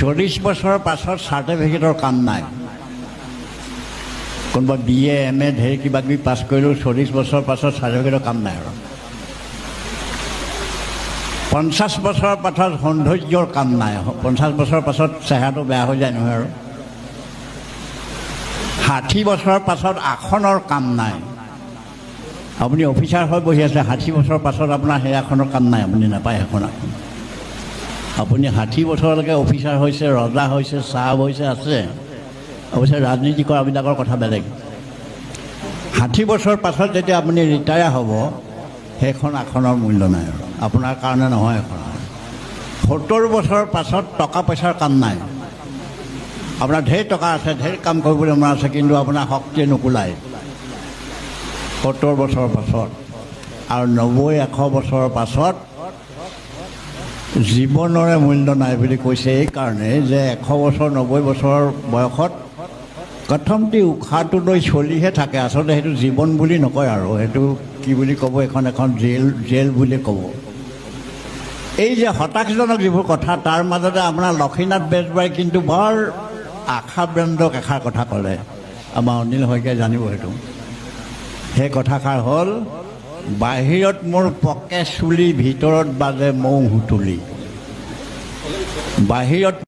40 বছৰৰ পাছত চাৰ্টিফিকেটৰ কাম নাই। কোনোবা BA MA ঢেৰ কিবা কিবি পাছ কৰিলেও 40 বছৰৰ পাছত চাৰ্টিফিকেটৰ কাম নাই আৰু। 50 বছৰৰ পাছত সৌন্দৰ্যৰ কাম নাই। 50 বছৰৰ পাছত চেহেৰাটো বেয়া হৈ যায় নহয় আৰু। 60 বছৰৰ পাছত আসনৰ কাম নাই। আপুনি অফিচাৰ হৈ বহি আছে, 60 বছৰৰ পাছত আপোনাৰ সেই আসনৰ কাম নাই, আপুনি নাপায় এখন আসন। আপুনি 60 বছৰলৈকে অফিচাৰ হৈছে, ৰজা হৈছে, চাহাব হৈছে, আছে। অৱশ্যে ৰাজনীতি কৰাবিলাকৰ কথা বেলেগ। 60 বছৰৰ পাছত যেতিয়া আপুনি ৰিটায়াৰ হ'ব, সেইখন আসনৰ মূল্য নাই আৰু, আপোনাৰ কাৰণে নহয় এখন। 70 বছৰৰ পাছত টকা পইচাৰ কাম নাই। আপোনাৰ ঢেৰ টকা আছে, ঢেৰ কাম কৰিবলৈ মন আছে, কিন্তু আপোনাৰ শক্তিয়ে নোকোলায় 70 বছৰৰ পাছত। আৰু 90-100 বছৰৰ পাছত জীৱনৰে মূল্য নাই বুলি কৈছে এইকাৰণে যে 100 বছৰ 90 বছৰৰ বয়সত কথমটি উশাহটো লৈ চলিহে থাকে। আচলতে সেইটো জীৱন বুলি নকয় আৰু, সেইটো কি বুলি ক'ব, এখন জেল বুলি ক'ব। এই যে হতাশজনক যিবোৰ কথা, তাৰ মাজতে আপোনাৰ লক্ষীনাথ বেজবৰাই কিন্তু বৰ আশাব্যঞ্জক এষাৰ কথা ক'লে। আমাৰ অনিল শইকীয়াই জানিব সেইটো। সেই কথাষাৰ হ'ল, বাহিৰত মোৰ পকে চুলি, ভিতৰত বাজে মৌ সুতুলি। বাহিৰত